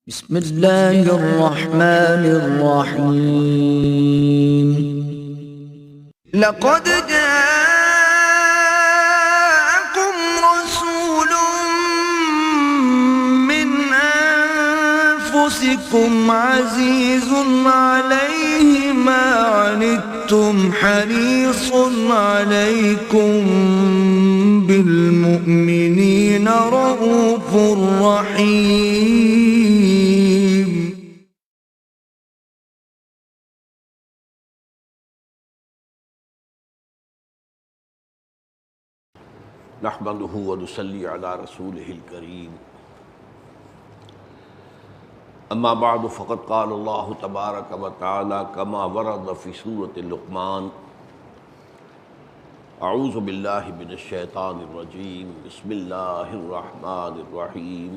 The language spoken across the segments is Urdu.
بسم الله الرحمن الرحيم. لقد جاءكم رسول من أنفسكم عزيز عليه ما عنتم حريص عليكم بالمؤمنين رؤوف رحيم. نحمده ونصلي على رسوله الكريم. اما بعد فقد قال الله تبارك وتعالى كما ورد في سورة لقمان: اعوذ بالله من الشیطان الرجیم بسم اللہ الرحمن الرحیم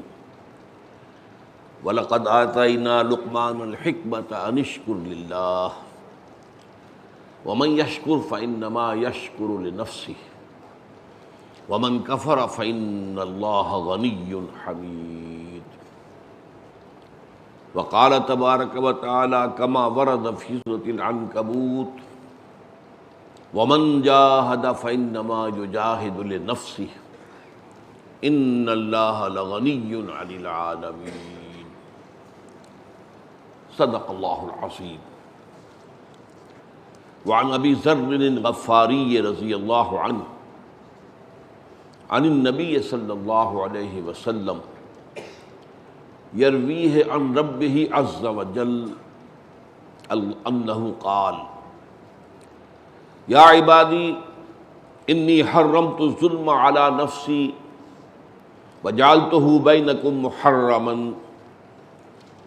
وَلَقَدْ آتَيْنَا لُقْمَانَ الْحِكْمَةَ أَنِ اشْكُرْ لِلَّهِ وَمَنْ يَشْكُرْ فَإِنَّمَا يَشْكُرُ لِنَفْسِهِ وَمَنْ كَفَرَ فَإِنَّ اللَّهَ غَنِيٌّ حَمِيدٌ. وقال تبارك وتعالى كما ورد في سورة العنكبوت: ومن جاهد فإنما يجاهد لنفسه إن الله لغني عن العالمين. صدق الله العظيم. وعن أبي ذر الغفاري رضي الله عنه عن النبي صلى الله عليه وسلم يرويه عن ربه عز وجل أنه قال: يا عبادي إني حرمت الظلم على نفسي وجعلته بينكم محرما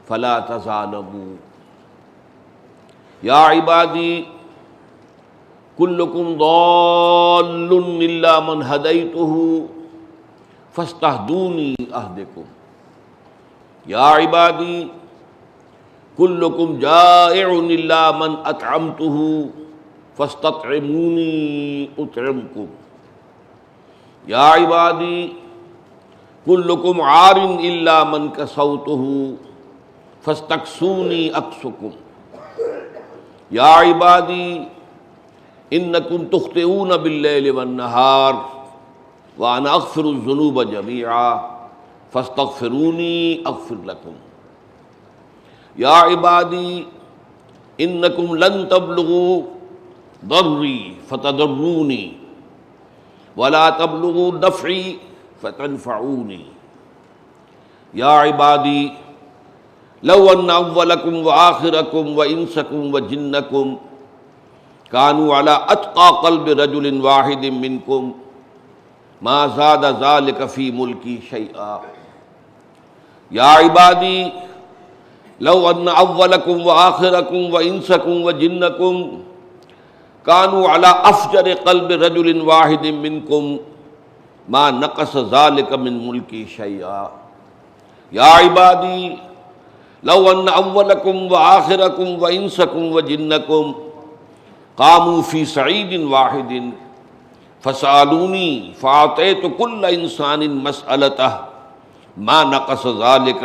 فلا تظالموا. يا عبادي كلكم ضال إلا من هديته فاستهدوني أهدكم. يا عبادي كلكم جائع إلا من أطعمته فاستطعموني أطعمكم. يا عبادي كلكم عار إلا من كسوته فاستكسوني أكسكم. يا عبادي إنكم تخطئون بالليل والنهار وأنا أغفر الذنوب جميعا فاستغفروني أغفر لكم. يا عبادي إنكم لن تبلغوا ضري فتضروني ولا تبلغوا نفعي فتنفعوني. يا عبادي لو أن أولكم وآخركم وإنسكم وجنكم كانوا على أتقى قلب رجل واحد منكم ما زاد ذلك في ملكي شيئا. يا عبادي لو أن أولكم وآخركم وإنسكم وجنكم كانوا على أفجر قلب رجل واحد منكم ما نقص ذلك من ملكي شيئا. يا عبادي لو أن أولكم وآخركم وإنسكم وجنكم قاموا في صعيد واحد فسألوني فأعطيت كل إنسان مسألته ما نقص ذلك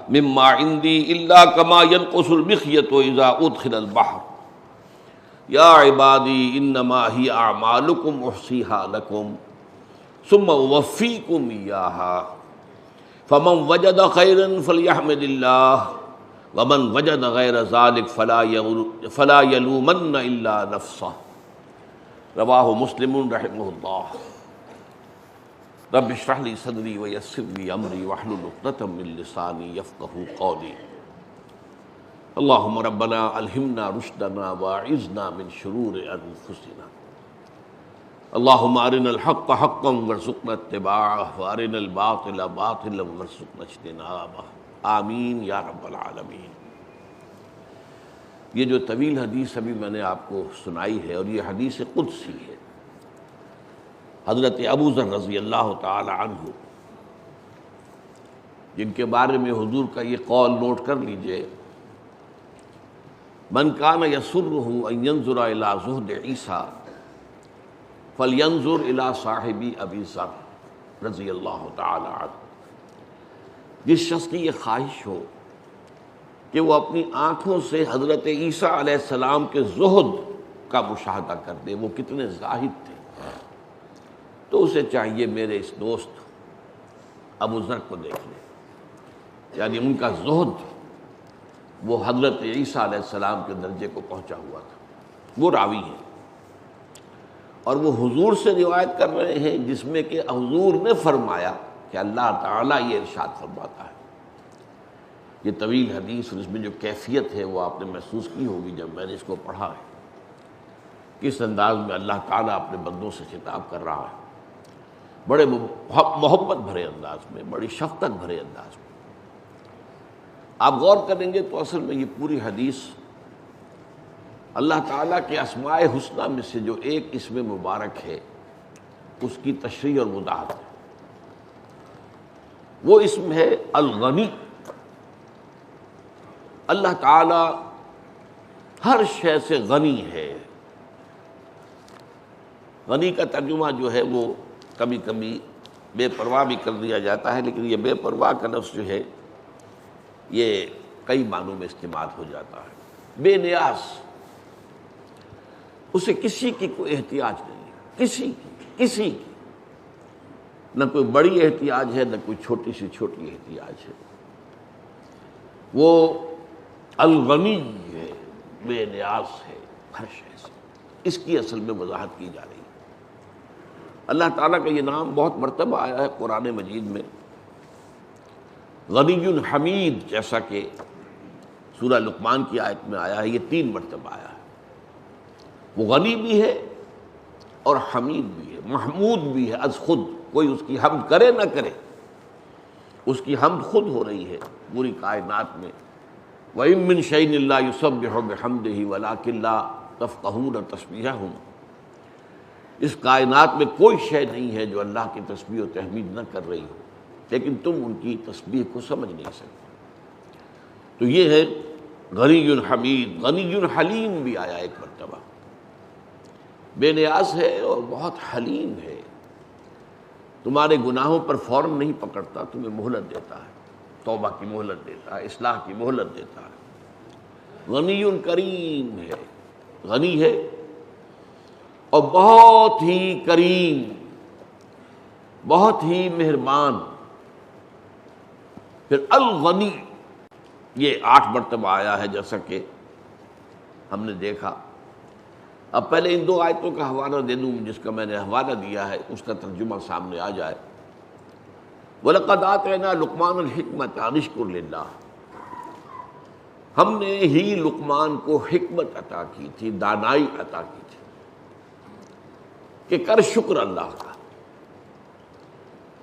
مما عندي إلا كما ينقص المخيط إذا أدخل البحر. يا عبادي إنما هي أعمالكم أحصيها لكم ثم أوفيكم إياها فمن وجد خيرا فليحمد الله ومن وجد غير ذلك فلا يلومن إلا نفسه. رواہ مسلم رحمہ اللہ. رب اشرح لي صدري ويسر لي أمري واحلل عقدة من لساني يفقهوا قولي. اللهم ربنا ألهمنا رشدنا واعذنا من شرور أنفسنا. اللهم أرنا الحق حقا وارزقنا اتباعه وأرنا الباطل باطلا وارزقنا اجتنابه. آمین یا رب العالمین. یہ جو طویل حدیث ابھی میں نے آپ کو سنائی ہے اور یہ حدیث قدسی ہے. حضرت ابو ذر رضی اللہ تعالی عنہ جن کے بارے میں حضور کا یہ قول نوٹ کر لیجئے: من کان یسرہ ان ینظر الی زہد عیسیٰ فلینظر الی صاحب ابی ذر رضی اللہ تعالی عنہ. جس شخص کی یہ خواہش ہو کہ وہ اپنی آنکھوں سے حضرت عیسیٰ علیہ السلام کے زہد کا مشاہدہ کر دے، وہ کتنے زاہد تھے۔ تو اسے چاہیے میرے اس دوست ابو ذر کو دیکھ لے، یعنی ان کا زہد وہ حضرت عیسیٰ علیہ السلام کے درجے کو پہنچا ہوا تھا۔ وہ راوی ہیں اور وہ حضور سے روایت کر رہے ہیں، جس میں کہ حضور نے فرمایا کہ اللہ تعالیٰ یہ ارشاد فرماتا ہے۔ یہ طویل حدیث اور اس میں جو کیفیت ہے وہ آپ نے محسوس کی ہوگی جب میں نے اس کو پڑھا ہے، کس انداز میں اللہ تعالیٰ اپنے بندوں سے خطاب کر رہا ہے، بڑے محبت بھرے انداز میں، بڑی شفقت بھرے انداز میں۔ آپ غور کریں گے تو اصل میں یہ پوری حدیث اللہ تعالیٰ کے اسماء حسنیٰ میں سے جو ایک اسم مبارک ہے اس کی تشریح اور وضاحت ہے۔ وہ اسم ہے الغنی۔ اللہ تعالیٰ ہر شے سے غنی ہے۔ غنی کا ترجمہ جو ہے وہ کبھی کبھی بے پرواہ بھی کر دیا جاتا ہے، لیکن یہ بے پرواہ کا لفظ جو ہے یہ کئی معنوں میں استعمال ہو جاتا ہے۔ بے نیاز، اسے کسی کی کوئی احتیاج نہیں، کسی کی نہ کوئی بڑی احتیاج ہے، نہ کوئی چھوٹی سی چھوٹی احتیاج ہے۔ وہ الغنی ہے، بے نیاز ہے ہر شے سے۔ اس کی اصل میں وضاحت کی جا رہی ہے۔ اللہ تعالیٰ کا یہ نام بہت مرتبہ آیا ہے قرآن مجید میں، غنی حمید، جیسا کہ سورہ لقمان کی آیت میں آیا ہے، یہ 3 مرتبہ آیا ہے۔ وہ غنی بھی ہے اور حمید بھی ہے، محمود بھی ہے از خود، کوئی اس کی حمد کرے نہ کرے، اس کی حمد خود ہو رہی ہے پوری کائنات میں۔ وَإِن مِّن شَيْءٍ إِلَّا يُسَبِّحُ بِحَمْدِهِ وَلَٰكِن لَّا تَفْقَهُونَ تَسْبِيحَهُمْ۔ اس کائنات میں کوئی شے نہیں ہے جو اللہ کی تسبیح و تحمید نہ کر رہی ہو، لیکن تم ان کی تسبیح کو سمجھ نہیں سکتے۔ تو یہ ہے غنی حمید۔ غنی حلیم بھی آیا ایک مرتبہ، بے نیاز ہے اور بہت حلیم ہے، تمہارے گناہوں پر فوراً نہیں پکڑتا، تمہیں مہلت دیتا ہے، توبہ کی مہلت دیتا ہے، اصلاح کی مہلت دیتا ہے۔ غنی کریم ہے، غنی ہے اور بہت ہی کریم، بہت ہی مہربان۔ پھر الغنی یہ 8 مرتبہ آیا ہے جیسا کہ ہم نے دیکھا۔ اب پہلے ان 2 آیتوں کا حوالہ دے دوں، جس کا میں نے حوالہ دیا ہے اس کا ترجمہ سامنے آ جائے۔ وَلَقَدْ آتَيْنَا لُقْمَانَ الْحِكْمَةَ أَنِ اشْكُرْ لِلَّهِ۔ ہم نے ہی لقمان کو حکمت عطا کی تھی، دانائی عطا کی تھی کہ کر شکر اللہ کا۔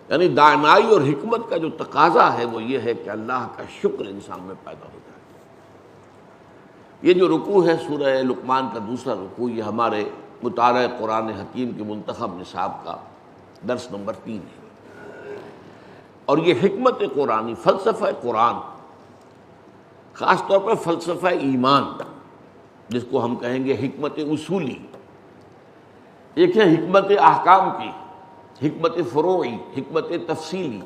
یعنی دانائی اور حکمت کا جو تقاضا ہے وہ یہ ہے کہ اللہ کا شکر انسان میں پیدا ہو جائے۔ یہ جو رکوع ہے سورہ لقمان کا دوسرا رکوع، یہ ہمارے مطالعہ قرآن حکیم کے منتخب نصاب کا درس نمبر 3 ہے، اور یہ حکمت قرآنی، فلسفہ قرآن، خاص طور پر فلسفہ ایمان، جس کو ہم کہیں گے حکمت اصولی۔ ایک ہے حکمت احکام کی، حکمت فروعی، حکمت تفصیلی،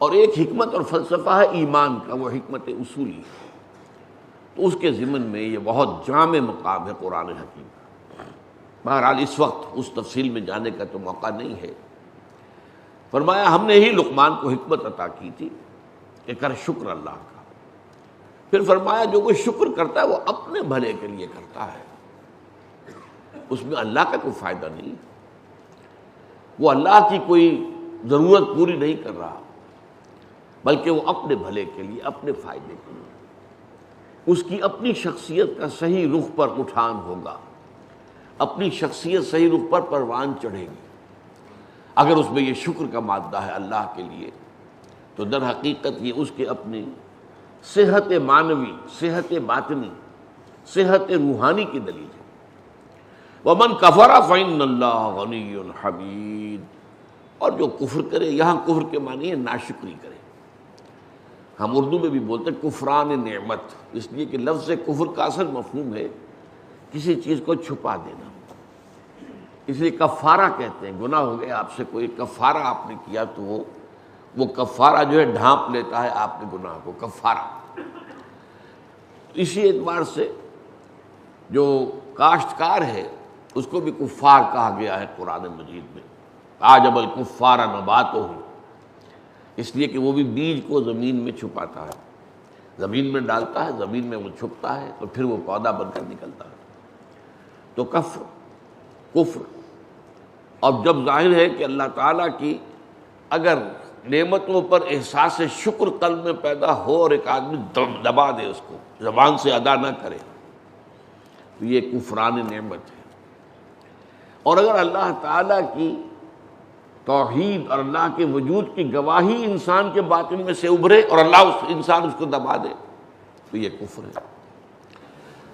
اور ایک حکمت اور فلسفہ ہے ایمان کا، وہ حکمت اصولی۔ تو اس کے ضمن میں یہ بہت جامع مقام ہے قرآن حکیم کا۔ بہرحال اس وقت اس تفصیل میں جانے کا تو موقع نہیں ہے۔ فرمایا ہم نے ہی لقمان کو حکمت عطا کی تھی کہ کر شکر اللہ کا۔ پھر فرمایا جو کوئی شکر کرتا ہے وہ اپنے بھلے کے لیے کرتا ہے، اس میں اللہ کا کوئی فائدہ نہیں، وہ اللہ کی کوئی ضرورت پوری نہیں کر رہا، بلکہ وہ اپنے بھلے کے لیے، اپنے فائدے کے لیے۔ اس کی اپنی شخصیت کا صحیح رخ پر اٹھان ہوگا، اپنی شخصیت صحیح رخ پر پروان چڑھے گی۔ اگر اس میں یہ شکر کا مادہ ہے اللہ کے لیے، تو در حقیقت یہ اس کے اپنی صحت معنوی، صحت باطنی، صحت روحانی کی دلیل ہے۔ وَمَنْ كَفَرَ فَإِنَّ اللَّهَ غَنِيٌّ حَمِيدٌ۔ اور جو کفر کرے، یہاں کفر کے معنی ہے ناشکری کرے۔ ہم اردو میں بھی بولتے ہیں کفران نعمت، اس لیے کہ لفظ کفر کا اصل مفہوم ہے کسی چیز کو چھپا دینا، اس لیے کفارہ کہتے ہیں۔ گناہ ہو گیا آپ سے، کوئی کفارہ آپ نے کیا تو وہ کفارہ جو ہے ڈھانپ لیتا ہے آپ کے گناہ کو، کفارہ۔ اسی اعتبار سے جو کاشتکار ہے اس کو بھی کفار کہا گیا ہے قرآن مجید میں، اعجب الکفار نباتہ، اس لیے کہ وہ بھی بیج کو زمین میں چھپاتا ہے، زمین میں ڈالتا ہے، زمین میں وہ چھپتا ہے، تو پھر وہ پودا بن کر نکلتا ہے۔ تو کفر، اور جب ظاہر ہے کہ اللہ تعالیٰ کی اگر نعمتوں پر احساس شکر قلب میں پیدا ہو اور ایک آدمی دبا دے اس کو، زبان سے ادا نہ کرے، تو یہ کفران نعمت ہے۔ اور اگر اللہ تعالیٰ کی توحید اور اللہ کے وجود کی گواہی انسان کے باطن میں سے ابھرے اور انسان اس کو دبا دے تو یہ کفر ہے۔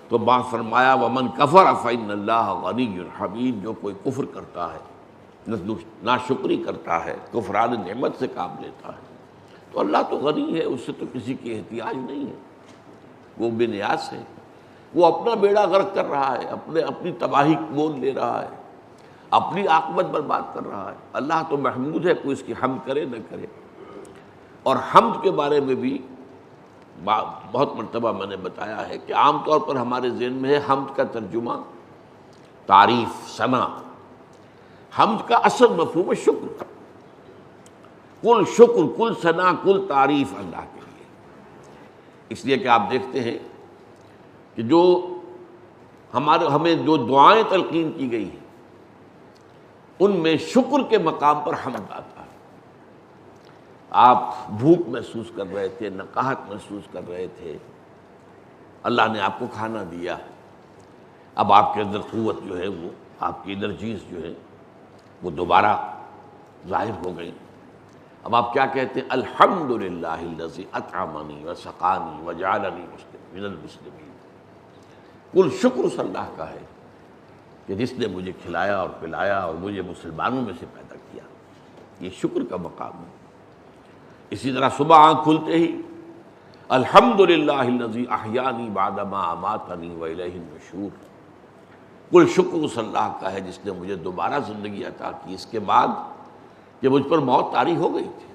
تو بات فرمایا ومن کفر فإن اللہ غنی حمید، جو کوئی کفر کرتا ہے، ناشکری کرتا ہے، کفران نعمت سے کام لیتا ہے، تو اللہ تو غنی ہے، اس سے تو کسی کی احتیاج نہیں ہے، وہ بے نیاز ہے، وہ اپنا بیڑا غرق کر رہا ہے، اپنی تباہی مول لے رہا ہے، اپنی عاقبت برباد کر رہا ہے۔ اللہ تو محمود ہے، کوئی اس کی حمد کرے نہ کرے۔ اور حمد کے بارے میں بھی بہت مرتبہ میں نے بتایا ہے کہ عام طور پر ہمارے ذہن میں ہے حمد کا ترجمہ تعریف، ثنا۔ حمد کا اصل مفہوم ہے شکر، کل شکر، کل ثنا، کل تعریف اللہ کے لیے۔ اس لیے کہ آپ دیکھتے ہیں کہ جو ہمیں جو دعائیں تلقین کی گئی ہیں ان میں شکر کے مقام پر حمد آتا ہے۔ آپ بھوک محسوس کر رہے تھے، نقاہت محسوس کر رہے تھے، اللہ نے آپ کو کھانا دیا، اب آپ کے اندر قوت جو ہے، وہ آپ کی انرجیز جو ہے وہ دوبارہ ظاہر ہو گئی۔ اب آپ کیا کہتے ہیں؟ الحمدللہ الذی اطعمنی وسقانی وجعلنی من المسلمین۔ کل شکر اس اللہ کا ہے کہ جس نے مجھے کھلایا اور پلایا اور مجھے مسلمانوں میں سے پیدا کیا، یہ شکر کا مقام ہے۔ اسی طرح صبح آنکھ کھلتے ہی الحمدللہ الذی احیانی بعد ما اماتنی والیہ النشور، کل شکر اس اللہ کا ہے جس نے مجھے دوبارہ زندگی عطا کی اس کے بعد کہ مجھ پر موت طاری ہو گئی تھی۔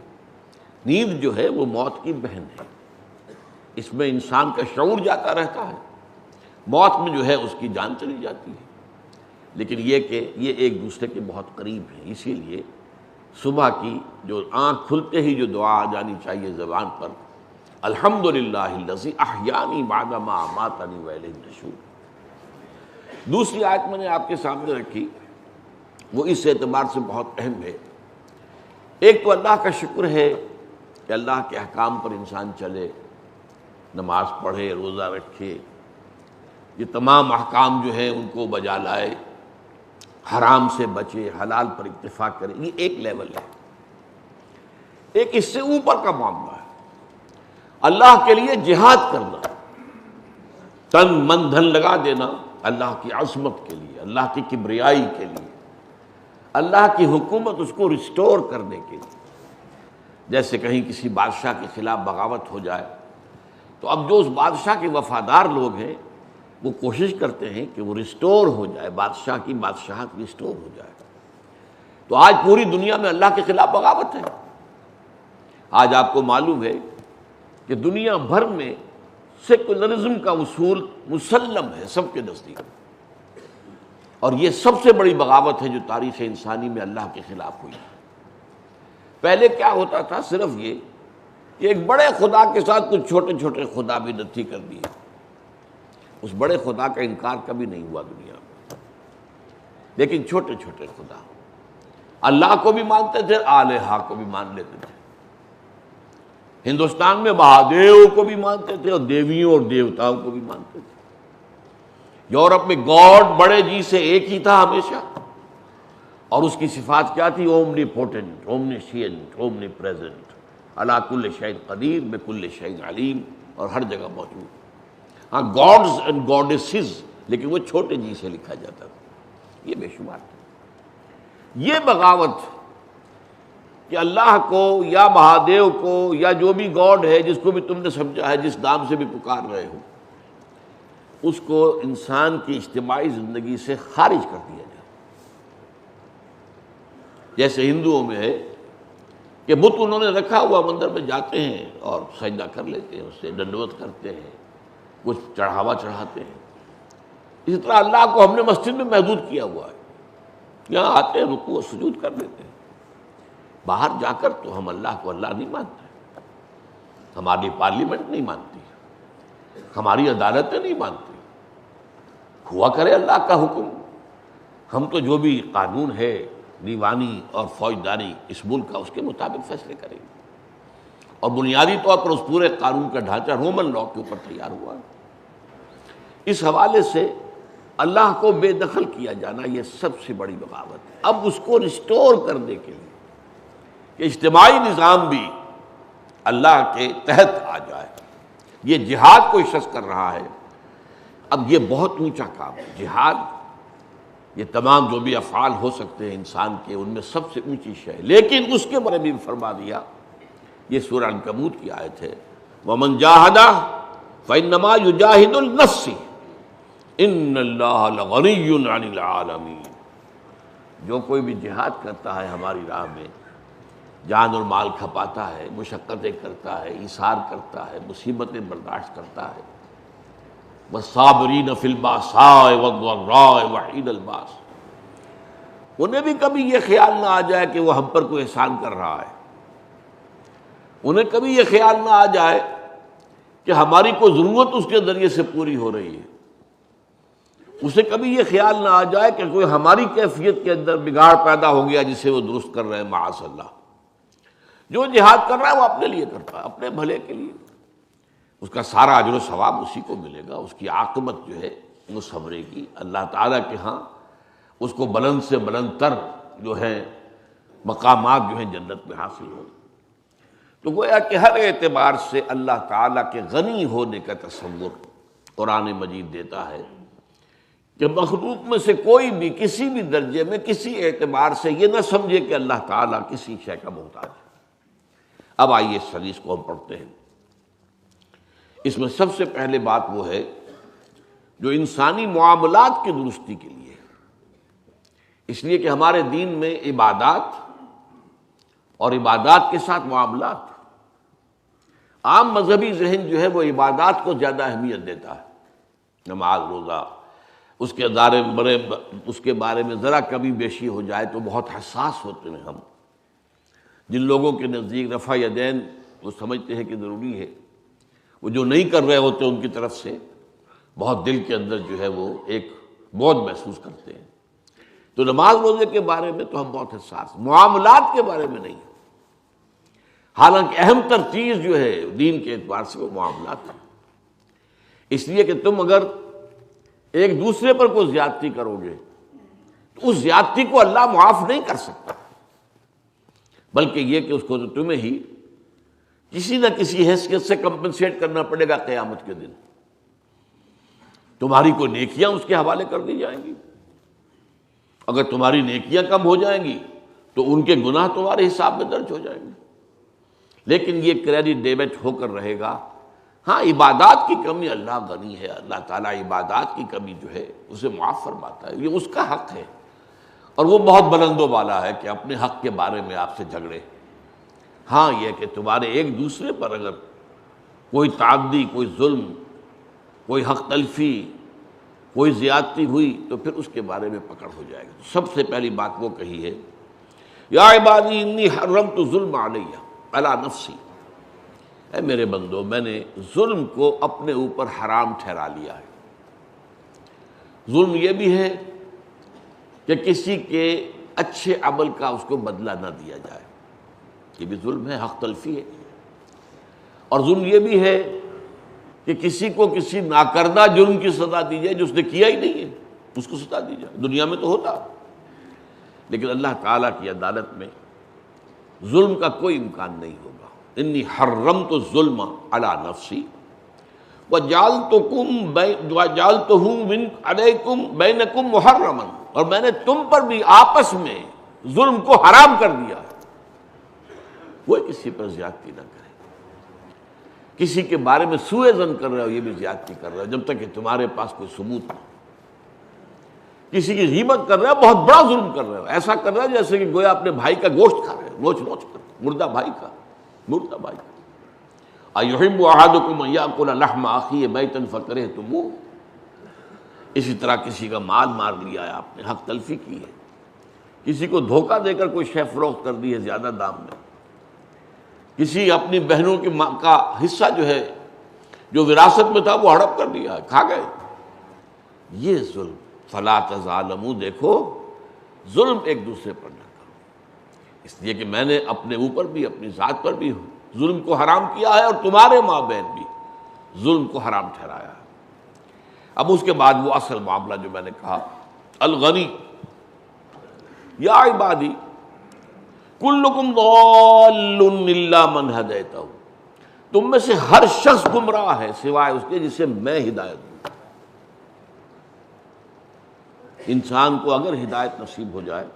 نیند جو ہے وہ موت کی بہن ہے، اس میں انسان کا شعور جاتا رہتا ہے، موت میں جو ہے اس کی جان چلی جاتی ہے، لیکن یہ کہ یہ ایک دوسرے کے بہت قریب ہیں۔ اسی لیے صبح کی جو آنکھ کھلتے ہی جو دعا آ جانی چاہیے زبان پر، الحمدللہ الذی احیانی بعد ما اماتنی والیہ النشور۔ دوسری آیت میں نے آپ کے سامنے رکھی، وہ اس اعتبار سے بہت اہم ہے۔ ایک تو اللہ کا شکر ہے کہ اللہ کے احکام پر انسان چلے، نماز پڑھے، روزہ رکھے، یہ تمام احکام جو ہیں ان کو بجا لائے، حرام سے بچے، حلال پر اتفاق کرے، یہ ایک لیول ہے۔ ایک اس سے اوپر کا معاملہ ہے، اللہ کے لیے جہاد کرنا، تن من دھن لگا دینا اللہ کی عظمت کے لیے، اللہ کی کبریائی کے لیے، اللہ کی حکومت اس کو ریسٹور کرنے کے لیے۔ جیسے کہیں کسی بادشاہ کے خلاف بغاوت ہو جائے تو اب جو اس بادشاہ کے وفادار لوگ ہیں وہ کوشش کرتے ہیں کہ وہ ریسٹور ہو جائے، بادشاہ کی بادشاہت ریسٹور ہو جائے۔ تو آج پوری دنیا میں اللہ کے خلاف بغاوت ہے۔ آج آپ کو معلوم ہے کہ دنیا بھر میں سیکولرزم کا اصول مسلم ہے سب کے نزدیک، اور یہ سب سے بڑی بغاوت ہے جو تاریخ انسانی میں اللہ کے خلاف ہوئی۔ پہلے کیا ہوتا تھا؟ صرف یہ کہ ایک بڑے خدا کے ساتھ کچھ چھوٹے چھوٹے خدا بھی نتھی کر دیے، اس بڑے خدا کا انکار کبھی نہیں ہوا دنیا میں، لیکن چھوٹے چھوٹے خدا، اللہ کو بھی مانتے تھے، آلہہ کو بھی مان لیتے تھے۔ ہندوستان میں مہادیو کو بھی مانتے تھے اور دیویوں اور دیوتاؤں کو بھی مانتے تھے۔ یورپ میں گاڈ بڑے جی سے ایک ہی تھا ہمیشہ، اور اس کی صفات کیا تھی؟ اومنی پوٹنٹ، اومنیشینٹ، اومنی پریزنٹ، علی کل شیء قدیر، بکل شیء علیم، اور ہر جگہ موجود۔ ہاں گاڈز اینڈ گاڈیسز، لیکن وہ چھوٹے جی سے لکھا جاتا تھا۔ یہ بے شمار تھا۔ یہ بغاوت کہ اللہ کو یا مہادیو کو یا جو بھی گاڈ ہے جس کو بھی تم نے سمجھا ہے، جس نام سے بھی پکار رہے ہو، اس کو انسان کی اجتماعی زندگی سے خارج کر دیا جائے۔ جیسے ہندوؤں میں ہے کہ بت انہوں نے رکھا ہوا، مندر میں جاتے ہیں اور سجدہ کر لیتے ہیں، اس سے دنڈوت کرتے ہیں، کچھ چڑھاوا چڑھاتے ہیں. اسی طرح اللہ کو ہم نے مسجد میں محدود کیا ہوا ہے. یہاں آتے ہیں رکوع و سجود کر لیتے ہیں. باہر جا کر تو ہم اللہ کو اللہ نہیں مانتے. ہماری پارلیمنٹ نہیں مانتی, ہماری عدالتیں نہیں مانتی. ہوا کرے اللہ کا حکم, ہم تو جو بھی قانون ہے دیوانی اور فوجداری اس ملک کا, اس کے مطابق فیصلے کریں گے. اور بنیادی طور پر اس پورے قانون کا ڈھانچہ رومن لا کے اوپر تیار ہوا ہے. اس حوالے سے اللہ کو بے دخل کیا جانا یہ سب سے بڑی بغاوت ہے. اب اس کو ریسٹور کرنے کے لیے کہ اجتماعی نظام بھی اللہ کے تحت آ جائے, یہ جہاد کوئی شخص کر رہا ہے. اب یہ بہت اونچا کام ہے جہاد. یہ تمام جو بھی افعال ہو سکتے ہیں انسان کے, ان میں سب سے اونچی شے ہے. لیکن اس کے بارے میں بھی فرما دیا, یہ سورہ عنکبوت کی آیت ہے, وَمَنْ جَاهَدَ فَإِنَّمَا يُجَاهِدُ لِنَفْسِهِ إِنَّ اللَّهَ لَغَنِيٌّ عَنِ الْعَالَمِينَ. جو کوئی بھی جہاد کرتا ہے ہماری راہ میں, جان اور مال کھپاتا ہے, مشقتیں کرتا ہے, ایثار کرتا ہے, مصیبتیں برداشت کرتا ہے, وَالصَّابِرِينَ فِي الْبَأْسَاءِ وَالضَّرَّاءِ وَحِينَ الْبَأْسِ, انہیں بھی کبھی یہ خیال نہ آ جائے کہ وہ ہم پر کوئی احسان کر رہا ہے. انہیں کبھی یہ خیال نہ آ جائے کہ ہماری کوئی ضرورت اس کے ذریعے سے پوری ہو رہی ہے. اسے کبھی یہ خیال نہ آ جائے کہ کوئی ہماری کیفیت کے اندر بگاڑ پیدا ہو گیا جسے وہ درست کر رہے ہیں. معاذ اللہ. جو جہاد کر رہا ہے وہ اپنے لیے کرتا ہے, اپنے بھلے کے لیے. اس کا سارا اجر و ثواب اسی کو ملے گا. اس کی عاقبت جو ہے وہ صبرے کی. اللہ تعالیٰ کے ہاں اس کو بلند سے بلند تر جو ہے مقامات جو ہیں جنت میں حاصل ہوں. تو گویا کہ ہر اعتبار سے اللہ تعالیٰ کے غنی ہونے کا تصور قرآن مجید دیتا ہے کہ مخلوق میں سے کوئی بھی کسی بھی درجے میں کسی اعتبار سے یہ نہ سمجھے کہ اللہ تعالیٰ کسی شے کا محتاج ہے. اب آئیے اس حدیث کو ہم پڑھتے ہیں. اس میں سب سے پہلے بات وہ ہے جو انسانی معاملات کی درستی کے لیے, اس لیے کہ ہمارے دین میں عبادات اور عبادات کے ساتھ معاملات, عام مذہبی ذہن جو ہے وہ عبادات کو زیادہ اہمیت دیتا ہے. نماز روزہ اس کے بارے میں ذرا کمی بیشی ہو جائے تو بہت حساس ہوتے ہیں ہم. جن لوگوں کے نزدیک رفع یدین وہ سمجھتے ہیں کہ ضروری ہے, وہ جو نہیں کر رہے ہوتے ان کی طرف سے بہت دل کے اندر جو ہے وہ ایک بوجھ محسوس کرتے ہیں. تو نماز روزے کے بارے میں تو ہم بہت حساس, معاملات کے بارے میں نہیں. حالانکہ اہم تر چیز جو ہے دین کے اعتبار سے وہ معاملات ہیں. اس لیے کہ تم اگر ایک دوسرے پر کوئی زیادتی کرو گے تو اس زیادتی کو اللہ معاف نہیں کر سکتا, بلکہ یہ کہ اس کو تمہیں ہی کسی نہ کسی حیثیت سے کمپنسیٹ کرنا پڑے گا. قیامت کے دن تمہاری کوئی نیکیاں اس کے حوالے کر دی جائیں گی. اگر تمہاری نیکیاں کم ہو جائیں گی تو ان کے گناہ تمہارے حساب میں درج ہو جائیں گے. لیکن یہ کریڈٹ ڈیبٹ ہو کر رہے گا. ہاں عبادات کی کمی اللہ غنی ہے, اللہ تعالیٰ عبادات کی کمی جو ہے اسے معاف فرماتا ہے, یہ اس کا حق ہے. اور وہ بہت بلند و بالا ہے کہ اپنے حق کے بارے میں آپ سے جھگڑے. ہاں یہ کہ تمہارے ایک دوسرے پر اگر کوئی تعدی, کوئی ظلم, کوئی حق تلفی, کوئی زیادتی ہوئی تو پھر اس کے بارے میں پکڑ ہو جائے گی. سب سے پہلی بات وہ کہی ہے, یا عبادی انی حرمت ظلم علیہ علی نفسی, اے میرے بندو میں نے ظلم کو اپنے اوپر حرام ٹھہرا لیا ہے. ظلم یہ بھی ہے کہ کسی کے اچھے عمل کا اس کو بدلہ نہ دیا جائے, یہ بھی ظلم ہے, حق تلفی ہے. اور ظلم یہ بھی ہے کہ کسی کو کسی ناکردہ جرم کی سزا دی جائے جو اس نے کیا ہی نہیں ہے, اس کو سزا دی جائے. دنیا میں تو ہوتا, لیکن اللہ تعالیٰ کی عدالت میں ظلم کا کوئی امکان نہیں ہوگا. انی حرمت الظلم علی نفسی وجعلتہ علیکم بینکم محرما, اور میں نے تم پر بھی آپس میں ظلم کو حرام کر دیا. کوئی کسی پر زیادتی نہ کرے. کسی کے بارے میں سوء ظن کر رہے ہو یہ بھی زیادتی کر رہے ہو جب تک کہ تمہارے پاس کوئی ثبوت نہیں. کسی کی غیبت کر رہے ہو, بہت بڑا ظلم کر رہے ہو. ایسا کر رہے ہو جیسے کہ گویا اپنے بھائی کا گوشت کھا رہے ہو, نوچ نوچ کر, مردہ بھائی کا. ایحب احدکم ان یاکل لحم اخیہ میتا فکرہتموہ، اسی طرح کسی کا مال مار لیا ہے آپ نے، حق تلفی کی ہے، کسی کو دھوکہ دے کر کوئی شے فروخت کر دی ہے زیادہ دام میں، کسی اپنی بہنوں کی ماں کا حصہ جو ہے جو وراثت میں تھا وہ ہڑپ کر دیا ہے، کھا گئے، یہ ظلم۔ فلا تظالموا، دیکھو ظلم ایک دوسرے پر نہ کرو، اس لیے کہ میں نے اپنے اوپر بھی اپنی ذات پر بھی ظلم کو حرام کیا ہے اور تمہارے مابین بھی ظلم کو حرام ٹھہرایا ہے۔ اب اس کے بعد وہ اصل معاملہ جو میں نے کہا، الغنی یا عبادی کلکم ضال الا من ہدیتہ، تم میں سے ہر شخص گمراہ ہے سوائے اس کے جسے میں ہدایت دوں۔ انسان کو اگر ہدایت نصیب ہو جائے،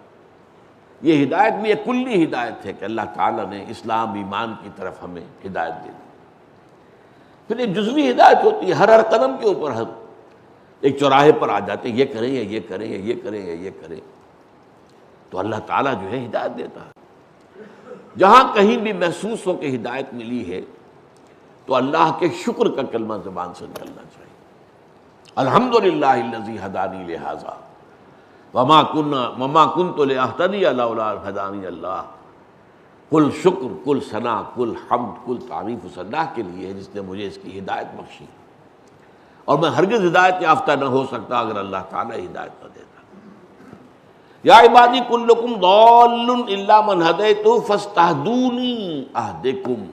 یہ ہدایت بھی ایک کلی ہدایت ہے کہ اللہ تعالیٰ نے اسلام ایمان کی طرف ہمیں ہدایت دے دی، پھر ایک جزوی ہدایت ہوتی ہے، ہر قدم کے اوپر ہم ایک چوراہے پر آ جاتے ہیں، یہ کریں یا یہ کریں یا یہ کریں یا یہ کریں، تو اللہ تعالیٰ جو ہے ہدایت دیتا ہے۔ جہاں کہیں بھی محسوس ہو کہ ہدایت ملی ہے تو اللہ کے شکر کا کلمہ زبان سے نکلنا چاہیے، الحمدللہ الذی ہدانی لہذا وما کنت لأہتدی لولا ان ہدانی اللہ، کل شکر، کل ثنا، کل حمد، کل تعریف اس اللہ کے لیے ہے جس نے مجھے اس کی ہدایت بخشی، اور میں ہرگز ہدایت یافتہ نہ ہو سکتا اگر اللہ تعالیٰ ہدایت نہ دیتا۔ یا عبادی کلکم ضال الا من ہدیت فاستہدونی اہدکم،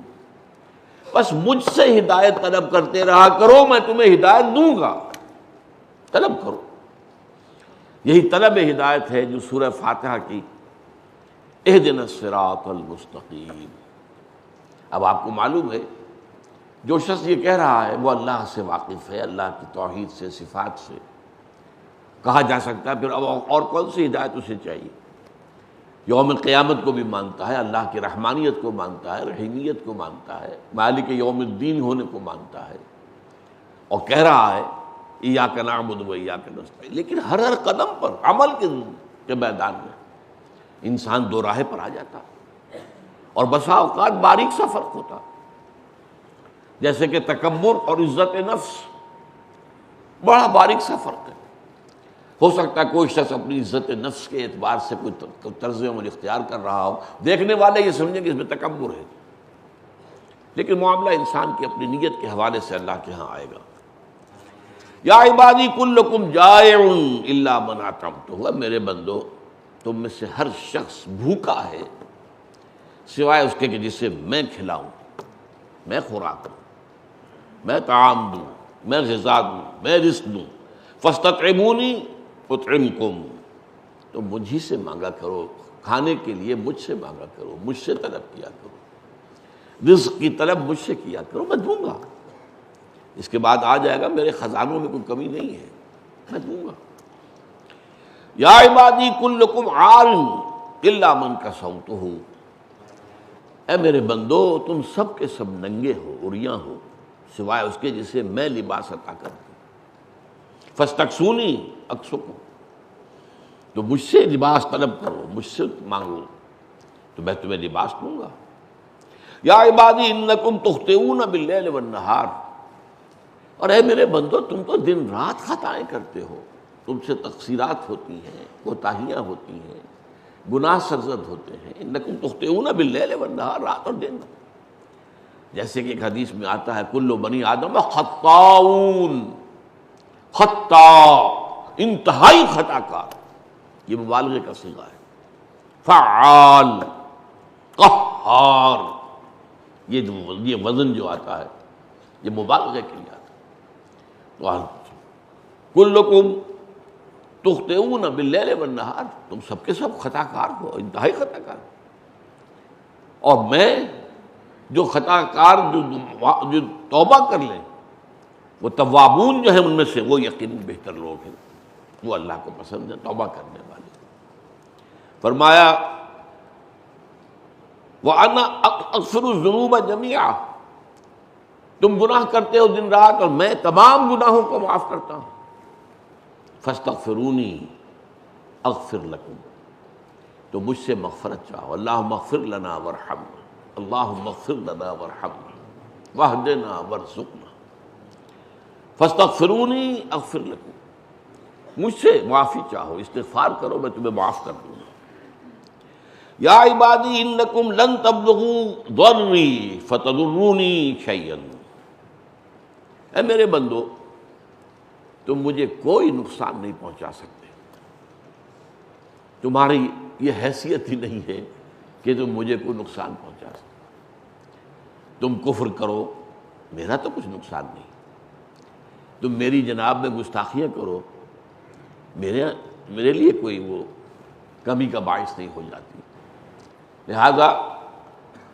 بس مجھ سے ہدایت طلب کرتے رہا کرو، میں تمہیں ہدایت دوں گا، طلب کرو۔ یہی طلب ہدایت ہے جو سورہ فاتحہ کی اہدنا الصراط المستقیم۔ اب آپ کو معلوم ہے جو شخص یہ کہہ رہا ہے وہ اللہ سے واقف ہے، اللہ کی توحید سے، صفات سے، کہا جا سکتا ہے پھر اب اور کون سی ہدایت اسے چاہیے؟ یوم قیامت کو بھی مانتا ہے، اللہ کی رحمانیت کو مانتا ہے، رحیمیت کو مانتا ہے، مالک یوم الدین ہونے کو مانتا ہے، اور کہہ رہا ہے ایاک نعبد و ایاک نستعین، لیکن ہر قدم پر عمل کے میدان میں انسان دو راہے پر آ جاتا، اور بسا اوقات باریک سا فرق ہوتا، جیسے کہ تکبر اور عزت نفس، بڑا باریک سا فرق ہے۔ ہو سکتا ہے کوئی شخص اپنی عزت نفس کے اعتبار سے کوئی طرز عمل اختیار کر رہا ہو، دیکھنے والے یہ سمجھیں کہ اس میں تکبر ہے، لیکن معاملہ انسان کی اپنی نیت کے حوالے سے اللہ کے ہاں آئے گا۔ یا عبادی کلکم جائع الا من اطعمتہ، میرے بندو تم میں سے ہر شخص بھوکا ہے سوائے اس کے کہ جسے میں کھلاؤں، میں خوراک دوں، میں طعام دوں، میں غذا دوں، میں رزق دوں، فاستطعمونی اطعمکم، تو مجھ ہی سے مانگا کرو، کھانے کے لیے مجھ سے مانگا کرو، مجھ سے طلب کیا کرو، رزق کی طلب مجھ سے کیا کرو، میں دوں گا۔ اس کے بعد آ جائے گا میرے خزانوں میں کوئی کمی نہیں ہے، میں دوں گا۔ یا عبادی کلکم عار الا من کسوتہ، اے میرے بندو تم سب کے سب ننگے ہو، عریاں ہو، سوائے اس کے جسے میں لباس عطا کرتا ہوں، فاستکسونی اکسکم، تو مجھ سے لباس طلب کرو، مجھ سے مانگو تو میں تمہیں لباس دوں گا۔ یا عبادی انکم تخطئون باللیل والنہار، اور اے میرے بندو تم تو دن رات خطائیں کرتے ہو، تم سے تقصیرات ہوتی ہیں، کوتاہیاں ہوتی ہیں، گناہ سرزد ہوتے ہیں، انکم تخطئون باللیل والنہار، رات اور دن، جیسے کہ ایک حدیث میں آتا ہے کل بنی آدم خطاؤون، خطا انتہائی خطا کار، یہ مبالغے کا صیغہ ہے، فعال، قہار، یہ وزن جو آتا ہے یہ مبالغے کے لیے آتا ہے۔ کلکم تخطئون باللیل والنہار، تم سب کے سب خطا کار ہو، انتہائی خطا کار، اور میں جو خطا کار جو توبہ کر لیں، وہ توابون جو ہیں ان میں سے وہ یقیناً بہتر لوگ ہیں، وہ اللہ کو پسند ہے، توبہ کرنے والے۔ فرمایا وَأَنَا أَغْفِرُ الذُّنُوبَ جَمِيعًا، تم گناہ کرتے ہو دن رات اور میں تمام گناہوں کو معاف کرتا ہوں، فاستغفرونی اغفر لکم، تو مجھ سے مغفرت چاہو، اللہم اغفر لنا وارحمنا، اللہم اغفر لنا وارحمنا، واہدنا وارزقنا فاستغفرونی اغفر لکم، مجھ سے معافی چاہو، استغفار کرو، میں تمہیں معاف کر دوں گا۔ یا عبادی انکم لن تبلغوا ضرری فتضرونی شیئا، اے میرے بندو تم مجھے کوئی نقصان نہیں پہنچا سکتے، تمہاری یہ حیثیت ہی نہیں ہے کہ تم مجھے کوئی نقصان پہنچا سکتے، تم کفر کرو میرا تو کچھ نقصان نہیں، تم میری جناب میں گستاخیاں کرو میرے لیے کوئی وہ کمی کا باعث نہیں ہو جاتی، لہذا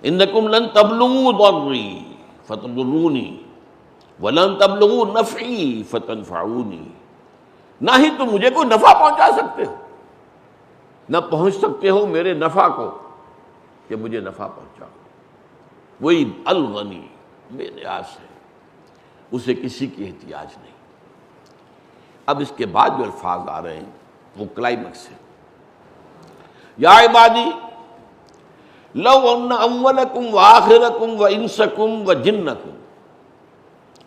انکم لن تبلغوا ضرری فتضرونی ولن تبلغوا نفعی فتنفعونی، نہ ہی تم مجھے کوئی نفع پہنچا سکتے ہو، نہ پہنچ سکتے ہو میرے نفع کو کہ مجھے نفع پہنچاؤ۔ وہی الغنی بے نیاز ہے، اسے کسی کی احتیاج نہیں۔ اب اس کے بعد جو الفاظ آ رہے ہیں وہ کلائمیکس ہے۔ یا عبادی لو ان اولکم وآخرکم وانسکم وجنکم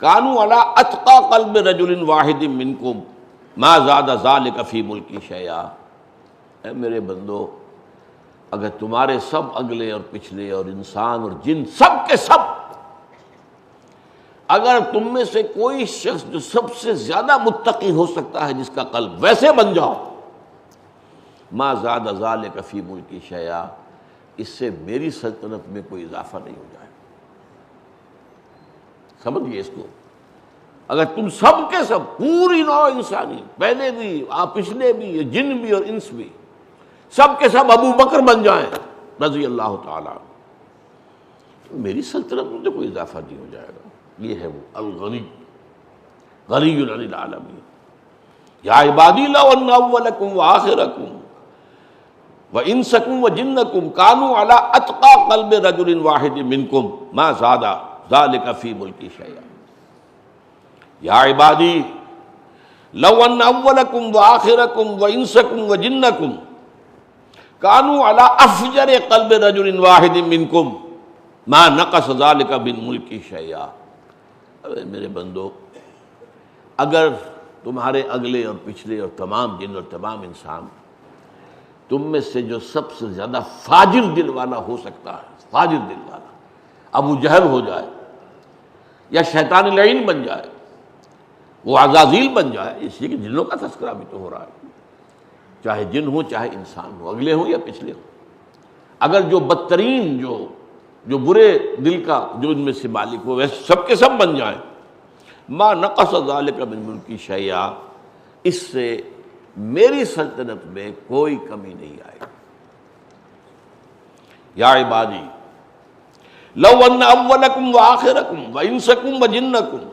کانوا علی اتقى قلب رجل واحد منکم ما زاد ذلک فی ملکی شیئا، اے میرے بندو اگر تمہارے سب اگلے اور پچھلے اور انسان اور جن سب کے سب، اگر تم میں سے کوئی شخص جو سب سے زیادہ متقی ہو سکتا ہے جس کا قلب ویسے بن جاؤ، ما زاد ذلک فی ملکی شیئا، اس سے میری سلطنت میں کوئی اضافہ نہیں ہو جائے۔ سمجھئے اس کو، اگر تم سب کے سب پوری نوع انسانی، پہلے بھی پچھلے بھی، جن بھی اور انس بھی، سب کے سب ابو بکر بن جائیں رضی اللہ تعالیٰ، میری سلطنت میں تو کوئی اضافہ نہیں ہو جائے گا۔ یہ ہے وہ الغنی، غنی عن العالمین۔ یا عبادی لو ان اولکم وآخرکم وانسکم وجنکم کانوا علی اتقى قلب رجل واحد منکم ما زاد ذلک فی ملکی شیئا۔ یا عبادی لو ان اولکم وآخرکم وانسکم وجنکم کانوا علی افجر قلب رجل واحد منکم ما نقص ذلک من ملکی شیئا۔ میرے بندو اگر تمہارے اگلے اور پچھلے اور تمام جن اور تمام انسان تم میں سے جو سب سے زیادہ فاجر دل والا ہو سکتا ہے، فاجر دل والا، ابو جہل ہو جائے یا شیطان لعین بن جائے، وہ عزازیل بن جائے، اس لیے کہ جنوں کا تذکرہ بھی تو ہو رہا ہے، چاہے جن ہو چاہے انسان ہو، اگلے ہوں یا پچھلے ہوں، اگر جو بدترین جو برے دل کا جو ان میں سے مالک ہو ویسے سب کے سب بن جائیں، ما نقص ذلک من ملکی شیئا، اس سے میری سلطنت میں کوئی کمی نہیں آئے گی۔ یا عبادی لو ان اولکم وآخرکم وانسکم وجنکم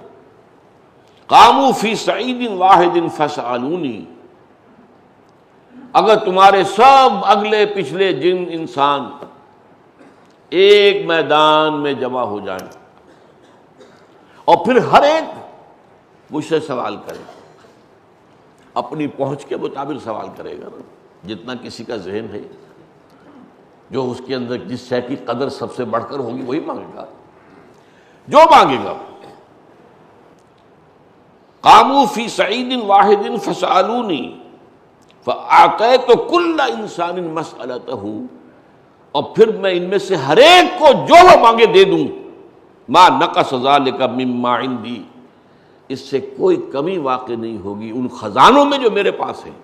قاموا فی صعید واحد فسألونی، اگر تمہارے سب اگلے پچھلے جن انسان ایک میدان میں جمع ہو جائیں اور پھر ہر ایک مجھ سے سوال کرے، اپنی پہنچ کے مطابق سوال کرے گا نا، جتنا کسی کا ذہن ہے، جو اس کے اندر جس شے کی قدر سب سے بڑھ کر ہوگی وہی مانگے گا، جو مانگے گا۔ قاموا فی صعید واحد فسألونی فأعطیت کل انسان مسألتہ، اور پھر میں ان میں سے ہر ایک کو جو وہ مانگے دے دوں، ما نقص ذلک مما عندی، اس سے کوئی کمی واقع نہیں ہوگی ان خزانوں میں جو میرے پاس ہیں،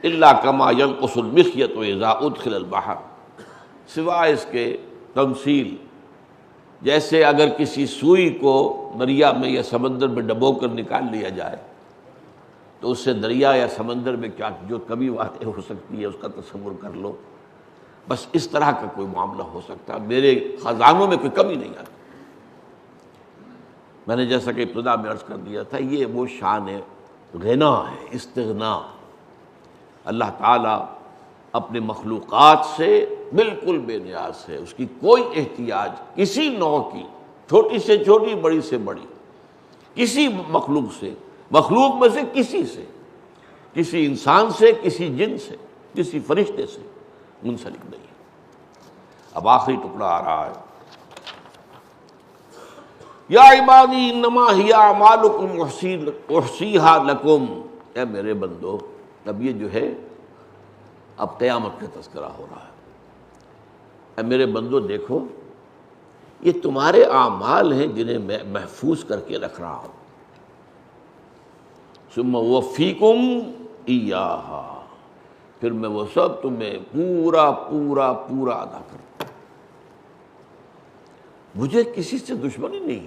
الا کما ينقص المخيط اذا ادخل البحر، سوائے اس کے تمثیل جیسے اگر کسی سوئی کو دریا میں یا سمندر میں ڈبو کر نکال لیا جائے تو اس سے دریا یا سمندر میں کیا جو کمی واقع ہو سکتی ہے اس کا تصور کر لو، بس اس طرح کا کوئی معاملہ ہو سکتا ہے، میرے خزانوں میں کوئی کمی نہیں آتی۔ میں نے جیسا کہ ابتدا میں عرض کر دیا تھا، یہ وہ شان غنا ہے، استغنا۔ اللہ تعالیٰ اپنے مخلوقات سے بالکل بے نیاز ہے، اس کی کوئی احتیاج کسی نوع کی، چھوٹی سے چھوٹی بڑی سے بڑی، کسی مخلوق سے، مخلوق میں سے کسی سے، کسی انسان سے، کسی جن سے، کسی فرشتے سے منسلک نہیں ہے۔ اب آخری ٹکڑا آ رہا ہے، یا عبادی انما ہی اعمالکم احصیھا لکم، اے میرے بندو، اب یہ جو ہے اب قیامت کا تذکرہ ہو رہا ہے۔ اے میرے بندو دیکھو، یہ تمہارے اعمال ہیں جنہیں میں محفوظ کر کے رکھ رہا ہوں، ثم اوفیکم ایہا، پھر میں وہ سب تمہیں پورا پورا پورا ادا کروں۔ مجھے کسی سے دشمنی نہیں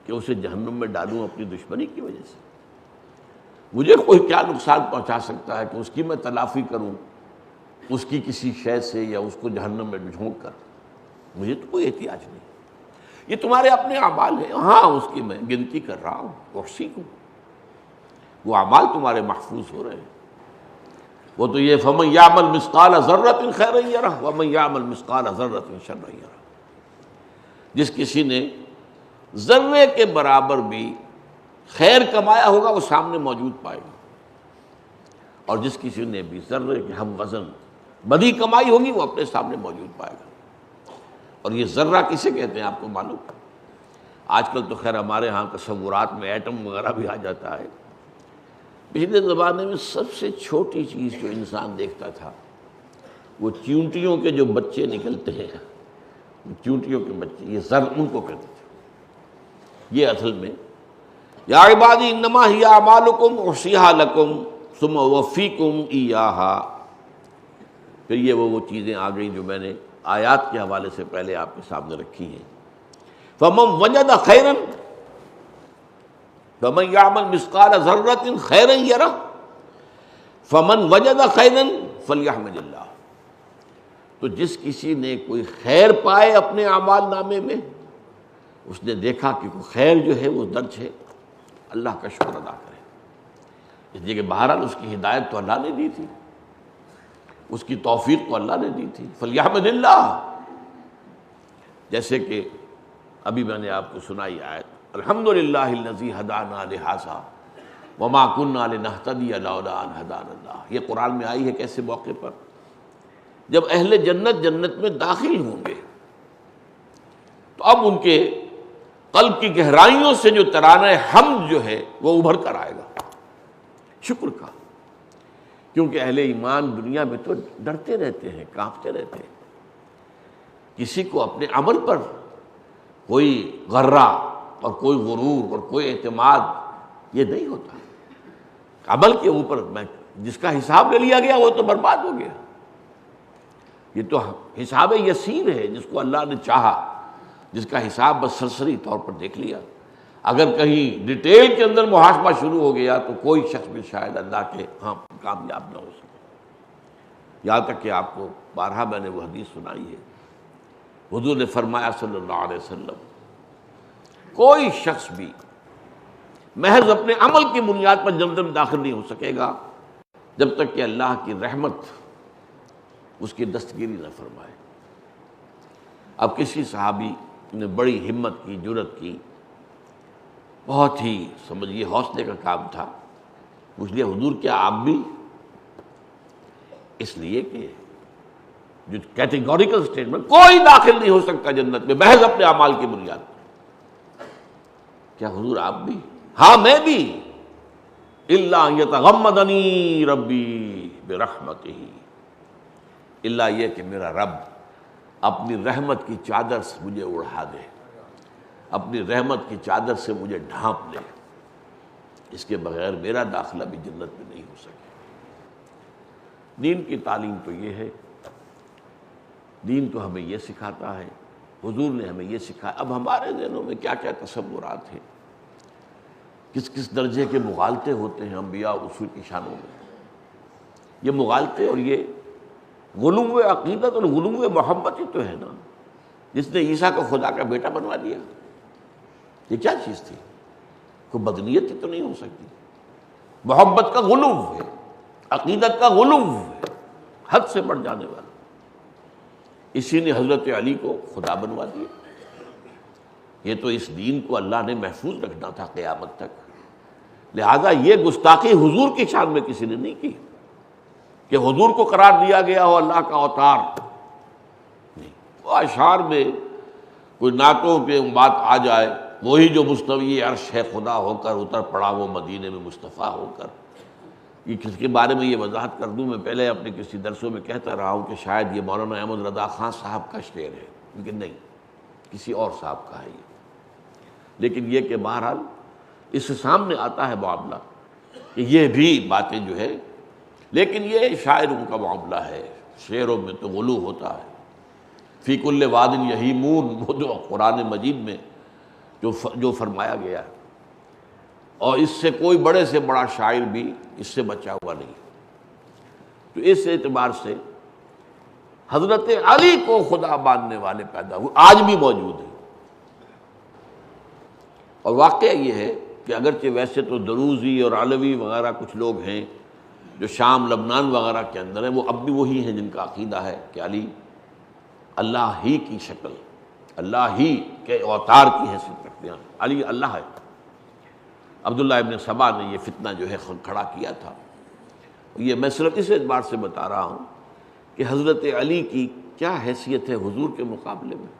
کہ اسے جہنم میں ڈالوں اپنی دشمنی کی وجہ سے۔ مجھے کوئی کیا نقصان پہنچا سکتا ہے کہ اس کی میں تلافی کروں، اس کی کسی شے سے، یا اس کو جہنم میں جھونک کر؟ مجھے تو کوئی احتیاج نہیں، یہ تمہارے اپنے اعمال ہیں، ہاں اس کی میں گنتی کر رہا ہوں اور سیکھوں، وہ اعمال تمہارے محفوظ ہو رہے ہیں۔ وہ تو یہ فَمَن يَعْمَلْ مِثْقَالَ ذَرَّةٍ خَيْرًا يَرَهُ وَمَن يَعْمَلْ مِثْقَالَ ذَرَّةٍ شَرًّا يَرَهُ، جس کسی نے ذرے کے برابر بھی خیر کمایا ہوگا وہ سامنے موجود پائے گا، اور جس کسی نے بھی ذرے کے ہم وزن بدی کمائی ہوگی وہ اپنے سامنے موجود پائے گا۔ اور یہ ذرہ کسے کہتے ہیں آپ کو معلوم؟ آج کل تو خیر ہمارے ہاں تصورات میں ایٹم وغیرہ بھی آ جاتا ہے، پچھلے زمانے میں سب سے چھوٹی چیز جو انسان دیکھتا تھا وہ چیونٹیوں کے جو بچے نکلتے ہیں، چیونٹیوں کے بچے، یہ ذر ان کو کہتے تھے۔ یہ اصل میں یا عبادی انما ہی اعمالکم احصیھا لکم ثم اوفیکم ایہا، پھر یہ وہ چیزیں آ گئیں جو میں نے آیات کے حوالے سے پہلے آپ کے سامنے رکھی ہیں۔ فمن وجد خیرا فمن یعمل مثقال ذرۃ خیرا یرہ فمن وجد خیرا فلیحمد اللہ، تو جس کسی نے کوئی خیر پائے اپنے اعمال نامے میں، اس نے دیکھا کہ کوئی خیر جو ہے وہ درج ہے، اللہ کا شکر ادا کرے، اس لیے کہ بہرحال اس کی ہدایت تو اللہ نے دی تھی، اس کی توفیق تو اللہ نے دی تھی، فلیحمد اللہ۔ جیسے کہ ابھی میں نے آپ کو سنائی آیت، الحمدللہ الذی ہدانا لہذا وما کنا لنہتدی لولا ان ہدانا اللہ، یہ قرآن میں آئی ہے کیسے موقع پر؟ جب اہل جنت جنت میں داخل ہوں گے تو اب ان کے قلب کی گہرائیوں سے جو ترانہ حمد جو ہے وہ ابھر کر آئے گا، شکر کا، کیونکہ اہل ایمان دنیا میں تو ڈرتے رہتے ہیں، کانپتے رہتے ہیں، کسی کو اپنے عمل پر کوئی غرہ اور کوئی غرور اور کوئی اعتماد یہ نہیں ہوتا، عمل کے اوپر میں جس کا حساب لے لیا گیا وہ تو برباد ہو گیا، یہ تو حساب یسیر ہے جس کو اللہ نے چاہا، جس کا حساب بس سرسری طور پر دیکھ لیا، اگر کہیں ڈیٹیل کے اندر محاسبہ شروع ہو گیا تو کوئی شخص بھی شاید اللہ کے ہاں کامیاب نہ ہو سکے، یہاں تک کہ آپ کو بارہا میں نے وہ حدیث سنائی ہے، حضور نے فرمایا صلی اللہ علیہ وسلم، کوئی شخص بھی محض اپنے عمل کی بنیاد پر جنت میں داخل نہیں ہو سکے گا جب تک کہ اللہ کی رحمت اس کی دستگیری نہ فرمائے۔ اب کسی صحابی نے بڑی ہمت کی، جرأت کی، بہت ہی سمجھیے حوصلے کا کام تھا، پوچھ لیا حضور کیا آپ بھی؟ اس لیے کہ جو کیٹیگوریکل سٹیٹمنٹ، کوئی داخل نہیں ہو سکتا جنت میں محض اپنے اعمال کی بنیاد پر، کیا حضور آپ بھی؟ ہاں میں بھی، الا یتغمدنی ربی برحمتہ، الا یہ کہ میرا رب اپنی رحمت کی چادر سے مجھے اڑا دے، اپنی رحمت کی چادر سے مجھے ڈھانپ لے، اس کے بغیر میرا داخلہ بھی جنت میں نہیں ہو سکے۔ دین کی تعلیم تو یہ ہے، دین تو ہمیں یہ سکھاتا ہے، حضور نے ہمیں یہ سکھایا۔ اب ہمارے ذہنوں میں کیا کیا تصورات ہیں، کس کس درجے کے مغالطے ہوتے ہیں انبیاء رسول کی شانوں میں، یہ مغالطے اور یہ غلو عقیدت اور غلو محبت ہی تو ہے نا، جس نے عیسیٰ کو خدا کا بیٹا بنوا دیا، یہ کیا چیز تھی؟ کوئی بدنیت تو نہیں ہو سکتی، محبت کا غلو ہے، عقیدت کا غلو ہے، حد سے بڑھ جانے والا، اسی نے حضرت علی کو خدا بنوا دیا۔ یہ تو اس دین کو اللہ نے محفوظ رکھنا تھا قیامت تک، لہذا یہ گستاخی حضور کی شان میں کسی نے نہیں کی کہ حضور کو قرار دیا گیا ہو اللہ کا اوتار، نہیں، وہ اشعار میں کوئی نعتوں پہ بات آ جائے وہی جو مستوی عرش ہے خدا ہو کر اتر پڑا وہ مدینے میں مصطفیٰ ہو کر. یہ کس کے بارے میں یہ وضاحت کر دوں، میں پہلے اپنے کسی درسوں میں کہتا رہا ہوں کہ شاید یہ مولانا احمد رضا خان صاحب کا شعر ہے، لیکن نہیں، کسی اور صاحب کا ہے یہ. لیکن یہ کہ بہرحال اس سے سامنے آتا ہے معاملہ کہ یہ بھی باتیں جو ہے، لیکن یہ شاعروں کا معاملہ ہے، شعروں میں تو غلو ہوتا ہے. فی کل واد یہیمون، وہ جو قرآن مجید میں جو فرمایا گیا ہے، اور اس سے کوئی بڑے سے بڑا شاعر بھی اس سے بچا ہوا نہیں. تو اس اعتبار سے حضرت علی کو خدا ماننے والے پیدا ہوئے، آج بھی موجود ہیں. اور واقعہ یہ ہے کہ اگرچہ ویسے تو دروزی اور علوی وغیرہ کچھ لوگ ہیں جو شام لبنان وغیرہ کے اندر ہیں، وہ اب بھی وہی ہیں جن کا عقیدہ ہے کہ علی اللہ ہی کی شکل، اللہ ہی کے اوتار کی حیثیت رکھتے ہیں، علی اللہ ہے. عبداللہ ابن سبا نے یہ فتنہ جو ہے کھڑا کیا تھا. یہ میں صرف اس اعتبار سے بتا رہا ہوں کہ حضرت علی کی کیا حیثیت ہے حضور کے مقابلے میں.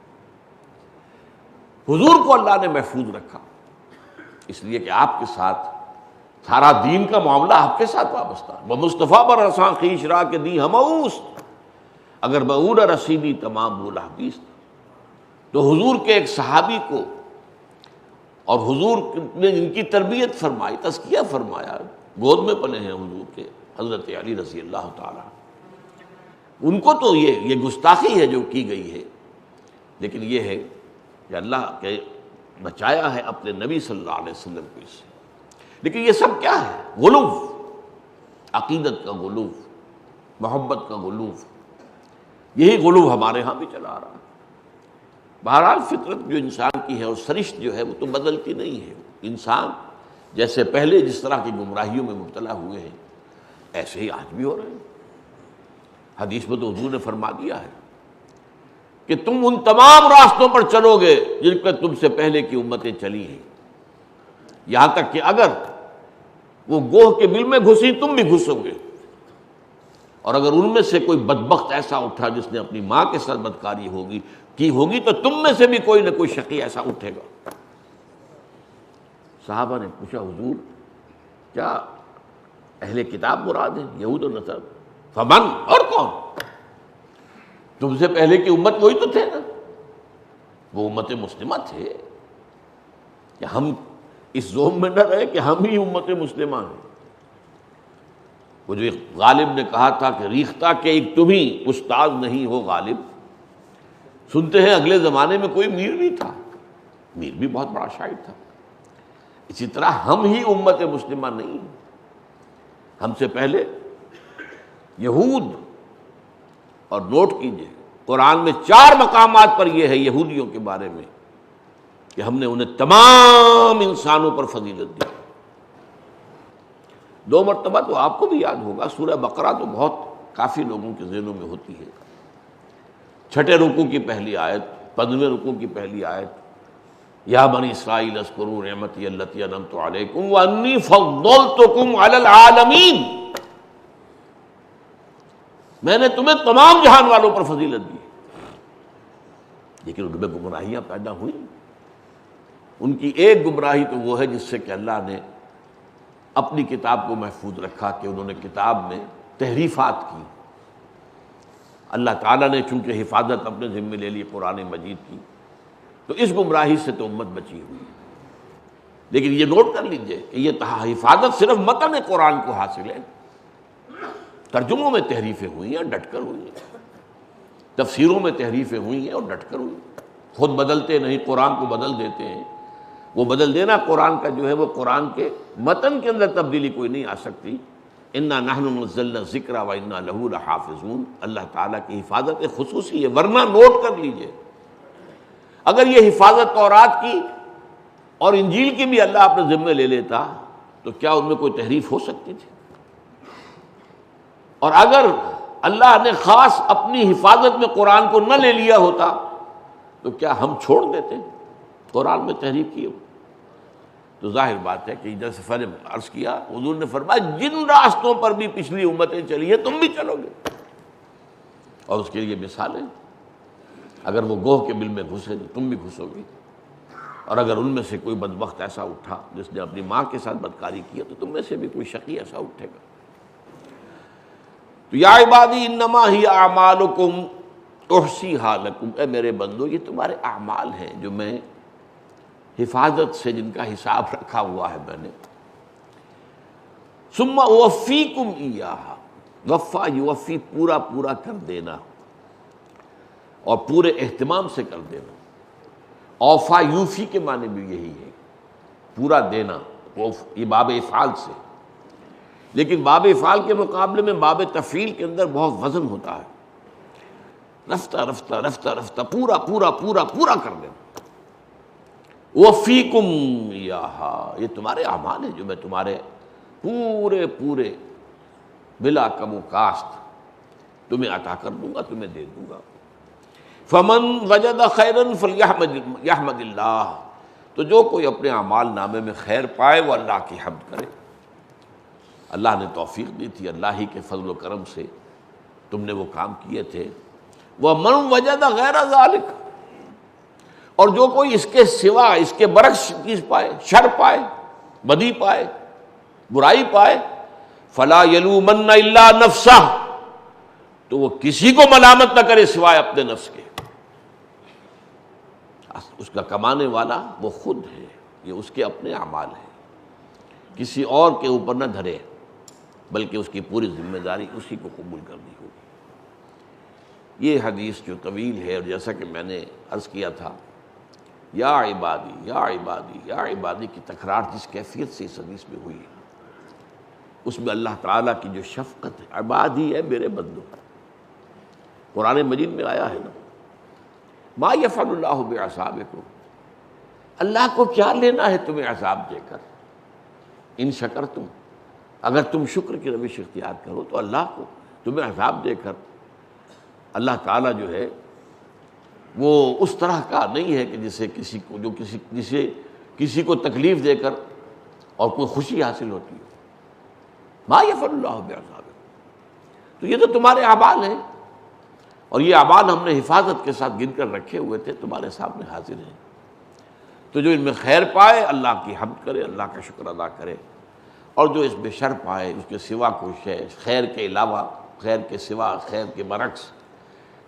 حضور کو اللہ نے محفوظ رکھا اس لیے کہ آپ کے ساتھ سارا دین کا معاملہ آپ کے ساتھ وابستہ ہے. وہ مصطفیٰ پر رساں خیش را کے دی ہموس، اگر بعور رسیدی تمام بولا حدیث. تو حضور کے ایک صحابی کو، اور حضور نے ان کی تربیت فرمائی، تزکیہ فرمایا، گود میں پلے ہیں حضور کے، حضرت علی رضی اللہ تعالیٰ. ان کو تو یہ گستاخی ہے جو کی گئی ہے، لیکن یہ ہے کہ اللہ کے بچایا ہے اپنے نبی صلی اللہ علیہ وسلم کو اس سے. لیکن یہ سب کیا ہے؟ غلو، عقیدت کا غلو، محبت کا غلو. یہی غلو ہمارے ہاں بھی چلا آ رہا ہے. بہرحال فطرت جو انسان کی ہے اور سرشت جو ہے وہ تو بدلتی نہیں ہے. انسان جیسے پہلے جس طرح کی گمراہیوں میں مبتلا ہوئے ہیں ایسے ہی آج بھی ہو رہے ہیں. حدیث میں تو حضور نے فرما دیا ہے کہ تم ان تمام راستوں پر چلو گے جن پر تم سے پہلے کی امتیں چلی ہیں، یہاں تک کہ اگر وہ گوہ کے بل میں گھسی تم بھی گھسو گے. اور اگر ان میں سے کوئی بدبخت ایسا اٹھا جس نے اپنی ماں کے ساتھ بدکاری کی ہوگی تو تم میں سے بھی کوئی نہ کوئی شقی ایسا اٹھے گا. صحابہ نے پوچھا حضور کیا اہل کتاب مراد ہیں، یہود و نصارہ؟ فمن، اور کون؟ تم سے پہلے کی امت وہی تو تھے نا، وہ امت مسلمہ تھے. کہ ہم اس زوم میں نہ رہے کہ ہم ہی امت مسلمہ ہیں. وہ جو غالب نے کہا تھا کہ ریختہ کے ایک تم ہی استاد نہیں ہو غالب. سنتے ہیں اگلے زمانے میں کوئی میر بھی تھا، میر بھی بہت بڑا شاعر تھا. اسی طرح ہم ہی امت مسلمہ نہیں، ہم سے پہلے یہود. اور نوٹ کیجئے قرآن میں 4 مقامات پر یہ ہے یہودیوں کے بارے میں کہ ہم نے انہیں تمام انسانوں پر فضیلت دی. 2 مرتبہ تو آپ کو بھی یاد ہوگا، سورہ بقرہ تو بہت کافی لوگوں کے ذہنوں میں ہوتی ہے. 6 رکوع کی پہلی آیت، 15ویں رکوع کی پہلی آیت، یا بنی اسرائیل اذکروا نعمتی التی انعمت علیکم وانی فضلتکم علی العالمین. میں نے تمہیں تمام جہان والوں پر فضیلت دی. لیکن ان میں گمراہیاں پیدا ہوئیں. ان کی ایک گمراہی تو وہ ہے جس سے کہ اللہ نے اپنی کتاب کو محفوظ رکھا کہ انہوں نے کتاب میں تحریفات کی. اللہ تعالیٰ نے چونکہ حفاظت اپنے ذمہ لے لی قرآن مجید کی، تو اس گمراہی سے تو امت بچی ہوئی. لیکن یہ نوٹ کر لیجئے کہ یہ حفاظت صرف متن قرآن کو حاصل ہے. ترجموں میں تحریفیں ہوئی ہیں، ڈٹ کر ہوئی ہیں. تفسیروں میں تحریفیں ہوئی ہیں اور ڈٹ کر ہوئی ہیں. خود بدلتے نہیں، قرآن کو بدل دیتے ہیں. وہ بدل دینا قرآن کا جو ہے وہ قرآن کے متن کے اندر تبدیلی کوئی نہیں آ سکتی. انا نحن نزلنا الذکر وانا لہ لحافظون. اللہ تعالیٰ کی حفاظت خصوصی ہے. ورنہ نوٹ کر لیجئے اگر یہ حفاظت تورات کی اور انجیل کی بھی اللہ اپنے ذمہ لے لیتا تو کیا ان میں کوئی تحریف ہو سکتی تھی؟ اور اگر اللہ نے خاص اپنی حفاظت میں قرآن کو نہ لے لیا ہوتا تو کیا ہم چھوڑ دیتے قرآن میں تحریف کی ہو؟ تو ظاہر بات ہے کہ جیسے فن عرض کیا حضور نے فرمایا جن راستوں پر بھی پچھلی امتیں چلی ہیں تم بھی چلو گے. اور اس کے لیے مثالیں، اگر وہ گوہ کے بل میں گھسے تو تم بھی گھسو گے. اور اگر ان میں سے کوئی بدبخت ایسا اٹھا جس نے اپنی ماں کے ساتھ بدکاری کی تو تم میں سے بھی کوئی شقی ایسا اٹھے گا۔ تو یا عبادی انما ہی اعمالکم احصیھا لکم، اے میرے بندو یہ تمہارے اعمال ہیں جو میں حفاظت سے جن کا حساب رکھا ہوا ہے میں نے۔ ثم اوفیکم ایھا، وفا یوفی پورا پورا کر دینا اور پورے اہتمام سے کر دینا۔ اوفا یوفی کے معنی بھی یہی ہے، پورا دینا، یہ باب افعال سے، لیکن باب افعال کے مقابلے میں باب تفعیل کے اندر بہت وزن ہوتا ہے، رفتہ رفتہ رفتہ رفتہ پورا پورا پورا پورا کر دینا۔ وفیکم ایھا، یہ تمہارے اعمال ہیں جو میں تمہارے پورے پورے بلا کم و کاست تمہیں عطا کر دوں گا، تمہیں دے دوں گا۔ فمن وجد خیرا فلیحمد اللہ، تو جو کوئی اپنے اعمال نامے میں خیر پائے وہ اللہ کی حمد کرے۔ اللہ نے توفیق دی تھی، اللہ ہی کے فضل و کرم سے تم نے وہ کام کیے تھے۔ ومن وجد غیر ذلک، اور جو کوئی اس کے سوا، اس کے برعکس چیز پائے، شر پائے، بدی پائے، برائی پائے، فلا یلومن الا نفسہ، تو وہ کسی کو ملامت نہ کرے سوائے اپنے نفس کے۔ اس کا کمانے والا وہ خود ہے، یہ اس کے اپنے اعمال ہیں، کسی اور کے اوپر نہ دھرے، بلکہ اس کی پوری ذمہ داری اسی کو قبول کرنی ہوگی۔ یہ حدیث جو طویل ہے، اور جیسا کہ میں نے عرض کیا تھا، یا عبادی یا عبادی یا عبادی کی تکرار جس کیفیت سے اس حدیث میں ہوئی ہے، اس میں اللہ تعالیٰ کی جو شفقت ہے، عبادی ہے میرے بندو، قرآن مجید میں آیا ہے نا، ما یفعل اللہ بعذابکم، اللہ کو کیا لینا ہے تمہیں عذاب دے کر، ان شکرتم، اگر تم شکر کی روش اختیار کرو تو اللہ کو تمہیں عذاب دے کر، اللہ تعالیٰ جو ہے وہ اس طرح کا نہیں ہے کہ جسے کسی کو کسی کو تکلیف دے کر اور کوئی خوشی حاصل ہوتی ہے۔ ما یفعل اللہ بعذابکم، تو یہ تو تمہارے اعمال ہیں، اور یہ اعمال ہم نے حفاظت کے ساتھ گن کر رکھے ہوئے تھے، تمہارے سامنے حاضر ہیں۔ تو جو ان میں خیر پائے اللہ کی حمد کرے، اللہ کا شکر ادا کرے، اور جو اس میں شر پائے، اس کے سوا کوئی شے، خیر کے علاوہ، خیر کے سوا، خیر کے برعکس،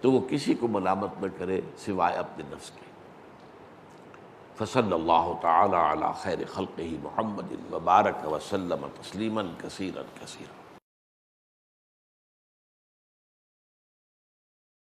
تو وہ کسی کو ملامت نہ کرے سوائے اپنے نفس کے۔ فصلی اللہ تعالی علی خیر خلقہ محمد وبارک وسلم تسلیما کثیرا کثیرا۔